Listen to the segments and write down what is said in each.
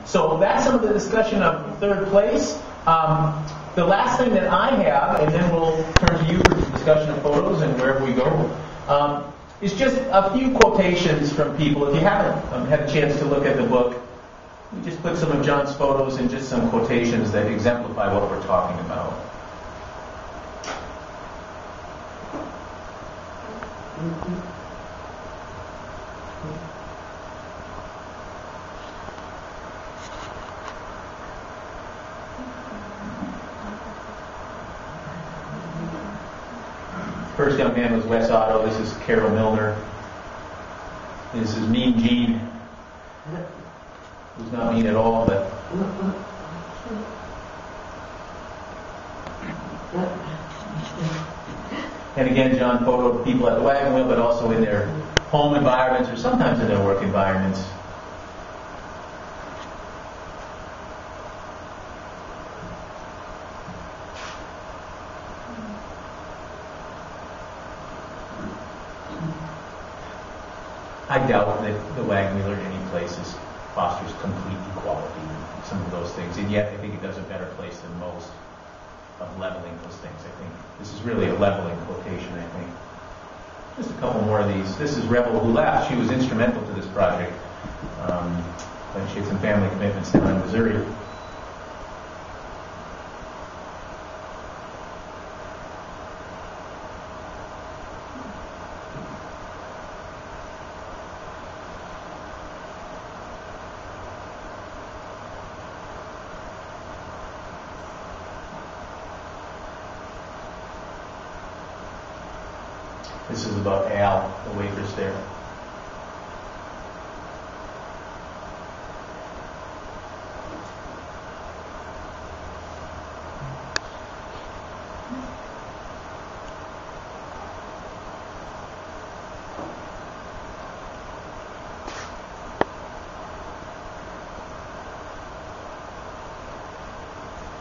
So that's some of the discussion of third place. The last thing that I have, and then we'll turn to you for discussion of photos and wherever we go, is just a few quotations from people. If you haven't had a chance to look at the book, we just put some of John's photos and just some quotations that exemplify what we're talking about. First young man was Wes Otto. This is Carol Milner. This is Mean Gene, who's not mean at all, but and again, John photoed people at the wagon wheel, but also in their home environments or sometimes in their work environments. I doubt that the wagon wheeler in any places fosters complete equality, some of those things, and yet I think it does a better place than most of leveling those things. I think this is really a leveling quotation, I think. Just a couple more of these. This is Rebel Who Laughed. She was instrumental to this project. But she had some family commitments down in Missouri. This is about Al, the waitress there.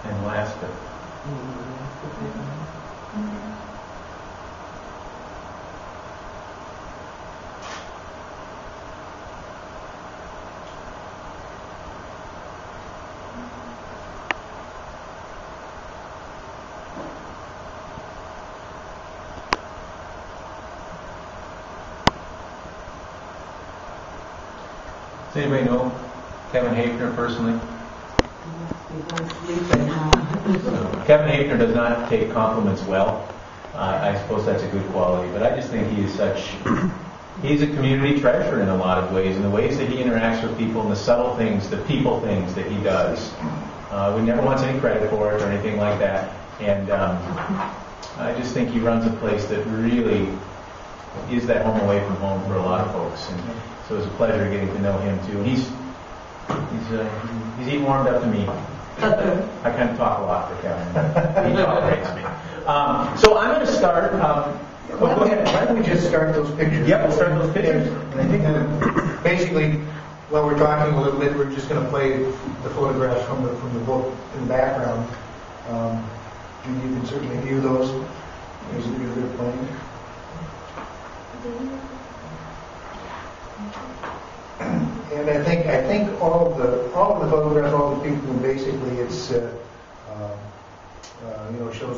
And last bit. Does anybody know Kevin Hafner personally? Kevin Hafner does not take compliments well. I suppose that's a good quality, but I just think he is he's a community treasure in a lot of ways, in the ways that he interacts with people and the subtle things, the people things that he does. We never wants any credit for it or anything like that. And I just think he runs a place that really is that home away from home for a lot of folks. And so it's a pleasure getting to know him too. He's even warmed up to me. I kind of talk a lot for Kevin. He tolerates me. So I'm going to start. Why don't we just start those pictures? Yep, we'll start those pictures. And I think that basically, while we're talking a little bit, we're just going to play the photographs from the book in the background. And you can certainly view those as they're playing. And I think all of the photographs, all the people, basically it's shows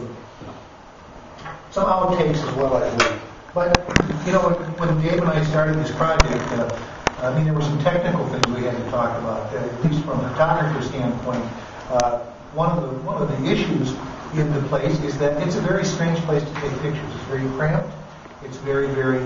some outtakes as well, I believe. But when Dave and I started this project, there were some technical things we had to talk about. At least from a photographer standpoint, one of the issues in the place is that it's a very strange place to take pictures. It's very cramped. It's very, very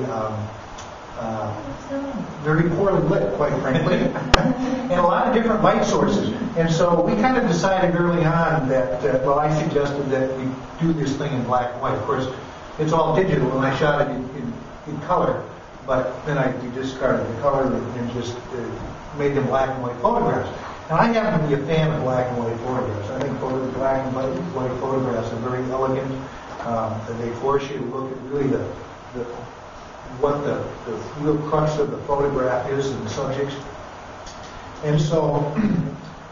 very poorly lit, quite frankly, and a lot of different light sources. And so we kind of decided early on that, I suggested that we do this thing in black and white. Of course, it's all digital, and I shot it in color, but then we discarded the color and just made them black and white photographs. And I happen to be a fan of black and white photographs. I think black and white photographs are very elegant. They force you to look at really what the real crux of the photograph is and the subjects. And so,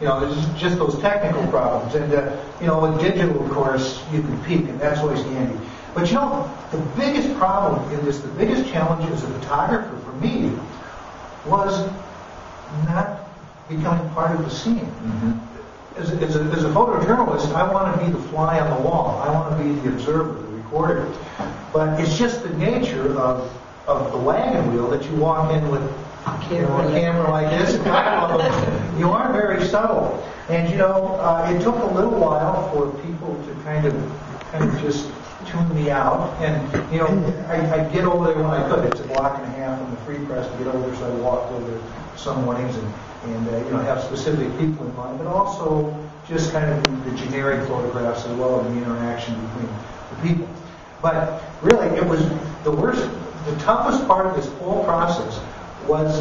there's just those technical problems. And, with digital, of course, you can peek, and that's always handy. But, the biggest problem in this, the biggest challenge as a photographer for me was not becoming part of the scene. Mm-hmm. As a photojournalist, I want to be the fly on the wall. I want to be the observer, the recorder. But it's just the nature of the wagon wheel that you walk in with a camera like this. You are very subtle. And it took a little while for people to kind of just tune me out. And I'd get over there when I could. It's a block and a half from the free press to get over there, so I walked over there some mornings and have specific people in mind, but also just kind of the generic photographs as well as the interaction between the people. But really, it was the toughest part of this whole process was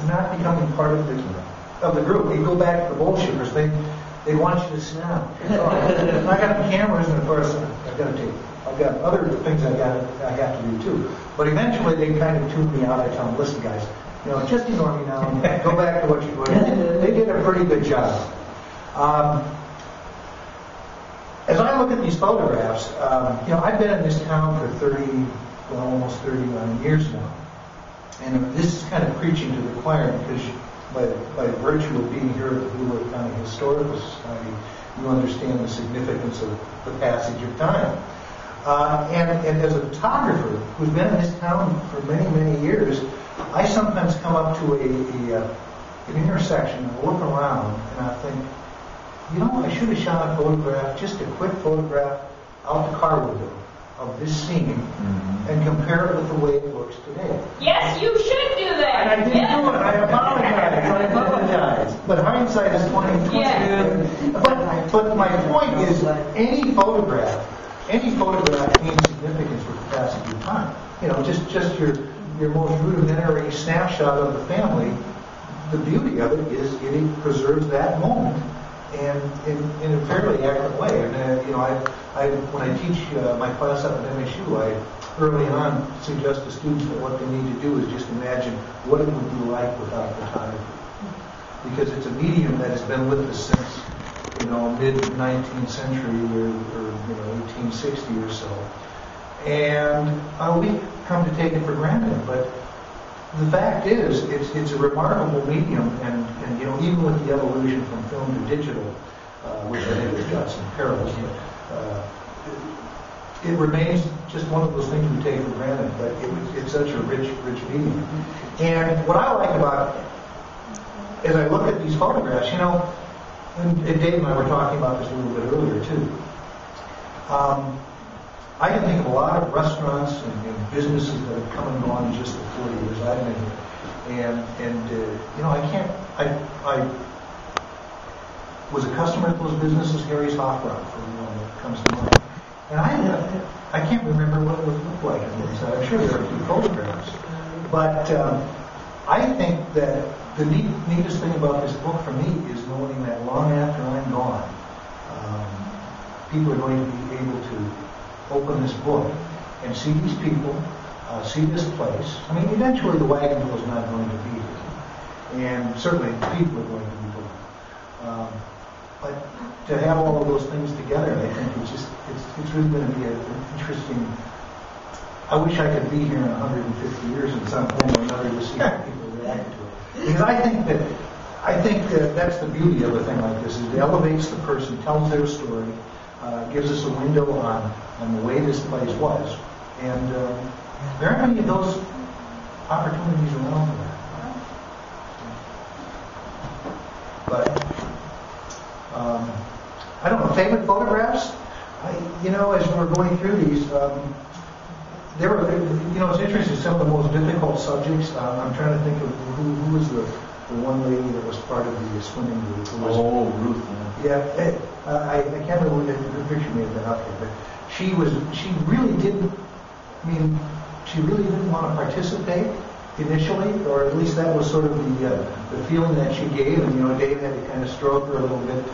not becoming part of the group. You go back to the bullshitters, they want you to snap. I got the cameras, and of course I've got to take. I've got other things I have to do too. But eventually they kind of tune me out. I tell them, listen, guys, just ignore me now and go back to what you're doing. They did a pretty good job. As I look at these photographs, I've been in this town for almost 39 years now. And this is kind of preaching to the choir because by virtue of being here at the Blue Lake County Historical Society, you understand the significance of the passage of time. And as a photographer who's been in this town for many, many years, I sometimes come up to an intersection and look around and I think, I should have shot a photograph, just a quick photograph out the car window of this scene and compare it with the way it looks today. Yes, you should do that. And I didn't do it. I apologize. But hindsight is 20/20. Yeah. But my point is, any photograph gains significance with the passage of time. Just your most rudimentary snapshot of the family. The beauty of it is it preserves that moment and in a fairly accurate way. And when I teach my class up at MSU, I early on suggest to students that what they need to do is just imagine what it would be like without photography, because it's a medium that has been with us since mid 19th century or 1860 or so, and we come to take it for granted. But the fact is, it's a remarkable medium, and even with the evolution from film to digital, which I think has got some perils, but it remains just one of those things we take for granted. But it's such a rich medium. And what I like about, as I look at these photographs, and Dave and I were talking about this a little bit earlier too. I can think of a lot of restaurants and businesses that have come and gone in just the 40 years I've been here. I was a customer at those businesses, Harry's Hofbrauer, for one that comes to mind. And I can't remember what it would look like on the inside. I'm sure there are a few photographs. But I think that the neatest thing about this book for me is knowing that long after I'm gone, people are going to be able to open this book and see these people, see this place. I mean, eventually the wagon wheel is not going to be here, and certainly people are going to be here. But to have all of those things together, I think it's really going to be an interesting. I wish I could be here in 150 years in some form or another to see how people react to it. Because I think that that's the beauty of a thing like this. It elevates the person, tells their story, gives us a window on the way this place was. And there aren't many of those opportunities around for that. But I don't know, favorite photographs? As we're going through these, there were, it's interesting, some of the most difficult subjects. I'm trying to think of who was the one lady that was part of the swimming group. Ruth. Yeah, I can't remember the picture may have been up here, but she really didn't want to participate initially, or at least that was sort of the feeling that she gave. And Dave had to kind of stroke her a little bit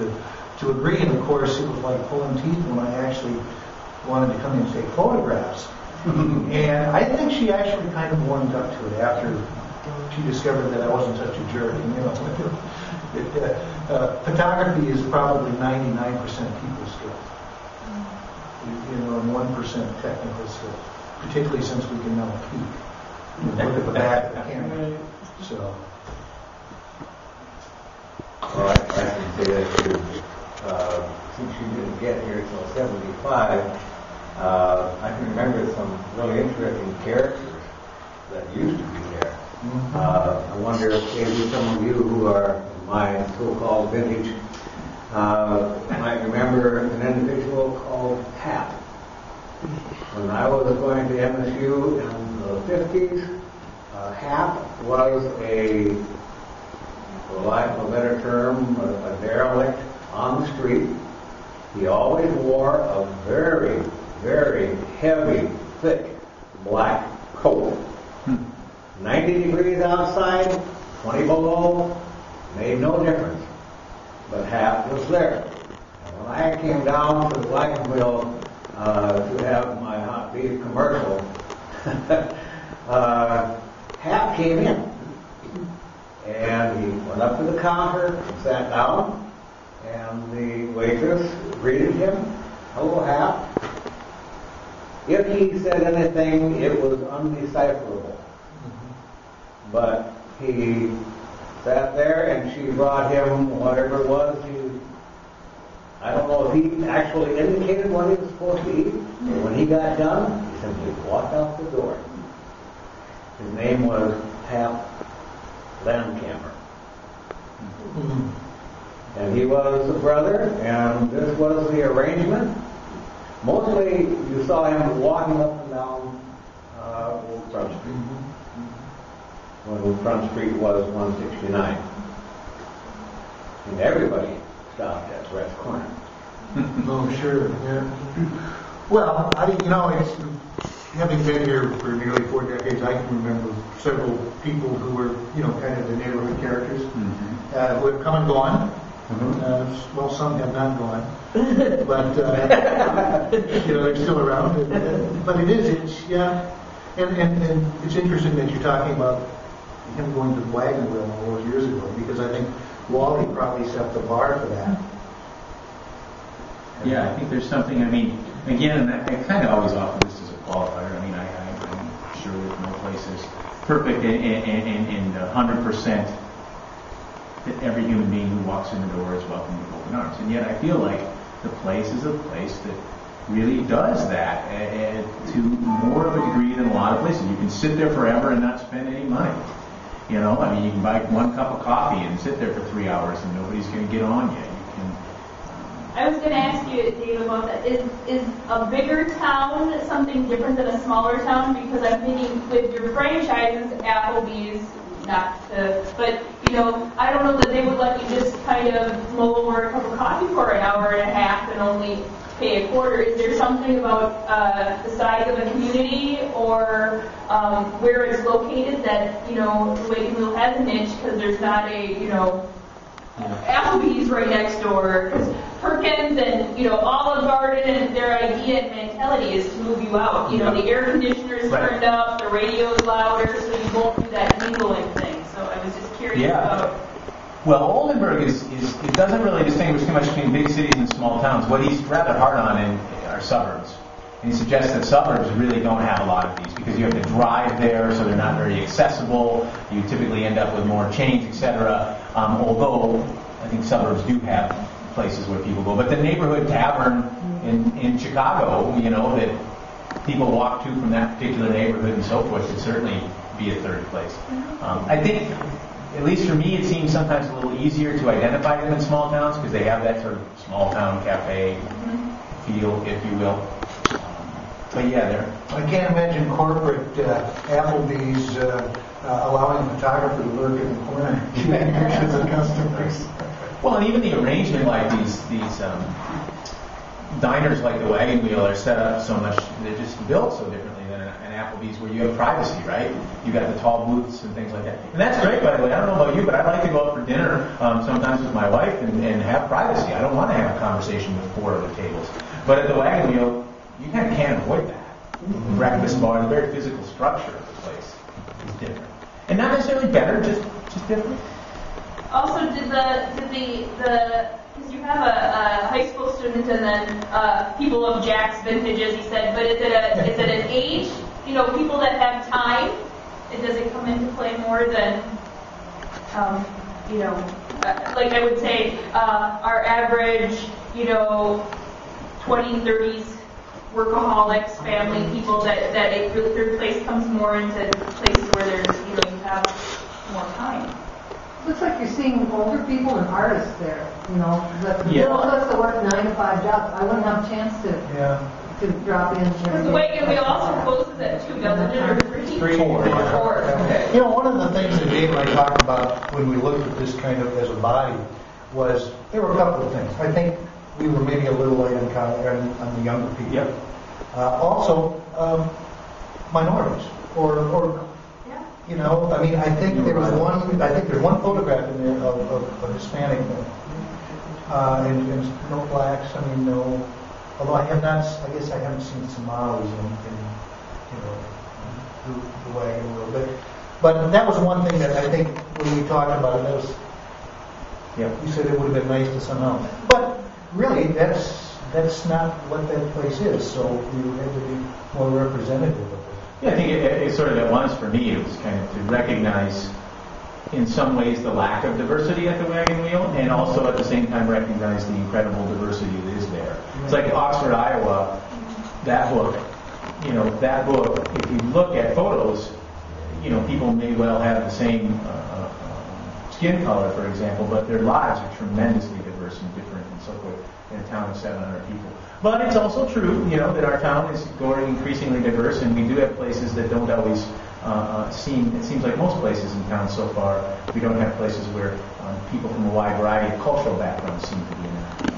to agree. And of course, it was like pulling teeth when I actually wanted to come in and take photographs. And I think she actually kind of warmed up to it after she discovered that I wasn't such a jerk. Photography is probably 99% people skills, and 1% technical skills, particularly since we can now peek. Look at the back of the camera. So. Well, I can say that too. Since you didn't get here until 75, I can remember some really interesting characters that used to be there. I wonder if maybe some of you who are my so-called vintage might remember an individual called Hap. When I was going to MSU in the 50s, Hap was for lack of a better term, a derelict on the street. He always wore a very, very heavy, thick black coat. 90 degrees outside, 20 below, made no difference. But Hap was there. And when I came down to the Wagon wheel to have my hot beef commercial, Hap came in. And he went up to the counter and sat down, and the waitress greeted him. Hello, Hap. If he said anything, it was undecipherable. But he sat there, and she brought him whatever it was. I don't know if he actually indicated what he was supposed to eat. But when he got done, he simply walked out the door. His name was Hap Landcamper. And he was a brother, and this was the arrangement. Mostly you saw him walking up and down Old Front Street, when Old Front Street was 169. And everybody stopped at Brett's Corner. Oh, sure, yeah. Well, it's, having been here for nearly 4 decades, I can remember several people who were, kind of the neighborhood characters, who have come and gone. Well, some have not gone, but they're still around. But and it's interesting that you're talking about him going to the Wagon wheel all those years ago, because I think Wally probably set the bar for that. Yeah, I think there's something, again, and I kind of always offer this as a qualifier. I'm sure there's no place is perfect in 100% that every human being who walks in the door is welcome with open arms. And yet I feel like the place is a place that really does that to more of a degree than a lot of places. You can sit there forever and not spend any money. You can buy 1 cup of coffee and sit there for 3 hours and nobody's going to get on you. I was going to ask you, Dave, about that. Is a bigger town something different than a smaller town? Because I'm thinking with your franchises, Applebee's, but I don't know that they would let you just kind of mull over a cup of coffee for an hour and a half and only pay a quarter. Is there something about the size of a community or where it's located that, Wagon Wheel has a niche because there's not a, Applebee's right next door, because Perkins and Olive Garden, and their idea and mentality is to move you out. The air conditioner is turned up, the radio's louder, so you won't do that mingling thing. So I was just curious about. Well, Oldenburg it doesn't really distinguish too much between big cities and small towns. What he's rather hard on are suburbs. And he suggests that suburbs really don't have a lot of these because you have to drive there, so they're not very accessible. You typically end up with more change, etc. Although I think suburbs do have places where people go. But the neighborhood tavern in Chicago, that people walk to from that particular neighborhood and so forth, could certainly be a third place. I think, at least for me, it seems sometimes a little easier to identify them in small towns because they have that sort of small town cafe feel, if you will. But I can't imagine corporate Applebee's allowing a photographer to lurk in the corner because of customers. Well, and even the arrangement, like these diners like the Wagon Wheel are set up so much, they're just built so differently than an Applebee's where you have privacy, right? You got the tall booths and things like that. And that's great, by the way. I don't know about you, but I like to go out for dinner sometimes with my wife and have privacy. I don't want to have a conversation with 4 other tables. But at the Wagon Wheel, you kind of can't avoid that. The breakfast bar, the very physical structure of the place is different. And not necessarily better, just different. Also, because you have a high school student and then people of Jack's vintage, as he said, but is it an age, people that have time, does it come into play more than, like I would say, our average, 20s, 30s workaholics, family people that their place comes more into places where there's, you have more time. Looks like you're seeing older people and artists there, But Yeah. those of us that work 9 to 5 jobs, I wouldn't have a chance to drop in. Because the Wagon wheel also closes at 2, doesn't it, or 3? 4. Okay. One of the things that Dave and I talked about when we looked at this kind of as a body was there were a couple of things. I think we were maybe a little light on the younger people. Yep. Also, minorities or I think there was one. I think there's one photograph in there of Hispanic men, and no blacks. No. Although I have not. I guess I haven't seen Somalis in the Wagon wheel. But that was one thing that I think when we talked about it, that was. Yeah. You said it would have been nice to somehow. But really, that's not what that place is. So we had to be more representative of it. Yeah, I think it sort of at once for me, it was kind of to recognize in some ways the lack of diversity at the Wagon Wheel, and also at the same time recognize the incredible diversity that is there. It's like Oxford, Iowa, that book, if you look at photos, people may well have the same skin color, for example, but their lives are tremendously diverse and different and so forth in a town of 700 people. But it's also true, that our town is growing increasingly diverse, and we do have places that don't always it seems like most places in town so far, we don't have places where people from a wide variety of cultural backgrounds seem to be in it.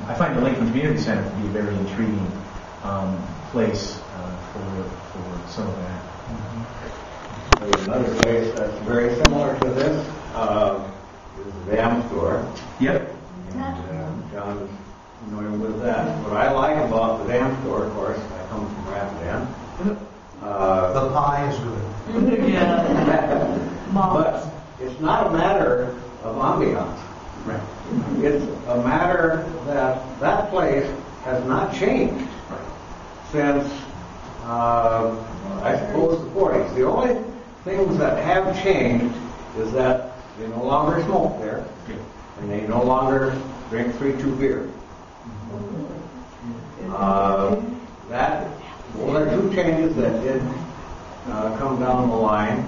I find the Lincoln Community Center to be a very intriguing place for some of that. There's another place that's very similar to this, is the dam store. Yep. And John is familiar with that. What I like about the dam store, of course, I come from Rapidan. The pie is good. Yeah. But it's not a matter of ambiance. Right. It's a matter that place has not changed since, I suppose, the 40s. The only things that have changed is that they no longer smoke there, and they no longer drink 3-2 beer. There are 2 changes that did come down the line.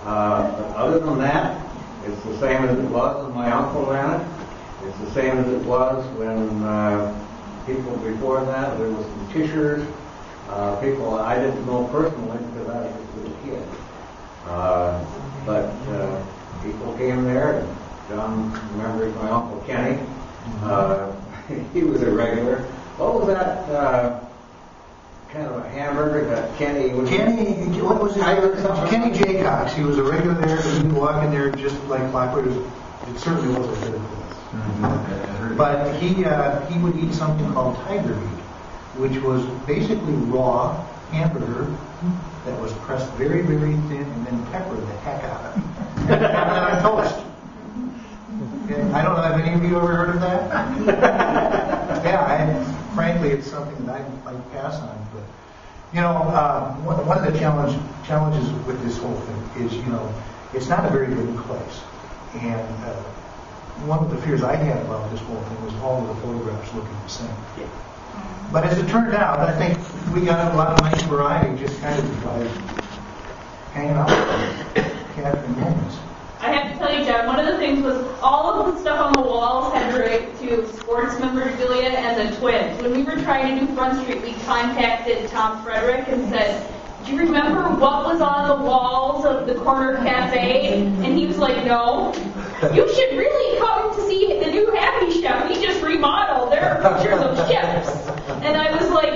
But other than that, it's the same as it was when my uncle ran it. It's the same as it was when people before that, there was some Tishers, people I didn't know personally because I was just a little kid. But people came there, and John remembers my Uncle Kenny. He was a regular. What was that kind of a hamburger that Kenny was? What was his name? Kenny Jaycox. He was a regular there. He'd walk in there just like clockwork. It certainly wasn't good for us. Mm-hmm. But he would eat something called tiger meat, which was basically raw hamburger that was pressed very, very thin and then peppered the heck out of it. And on toast. And I don't know, have any of you ever heard of that? Frankly, it's something that I might pass on. But, one of the challenges with this whole thing is, it's not a very big place. And one of the fears I had about this whole thing was all of the photographs looking the same. Yeah. But as it turned out, I think we got a lot of nice variety just kind of by hanging out with Catherine moments. I have to tell you, John, one of the things was all of the stuff on the walls had to relate to sports memorabilia and the Twins. When we were trying to do Front Street, we contacted Tom Frederick and said, do you remember what was on the walls of the corner cafe? And he was like, no. You should really come to see the new Happy Chef. He just remodeled. There are pictures of chefs. And I was like,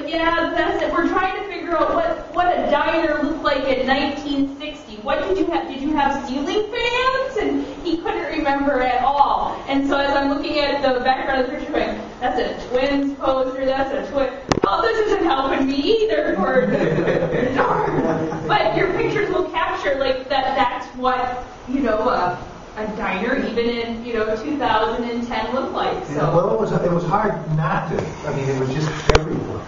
yeah, that's it. We're trying to figure out what a diner looked like in 1960. What did you have? Did you have ceiling fans? And he couldn't remember at all. And so as I'm looking at the background of the picture, going, that's a Twins poster. That's a Twin. Oh, this isn't helping me either. But your pictures will capture like that. That's what a diner even in 2010 looked like. So. Yeah, well, it was hard not to. I mean, it was just everywhere.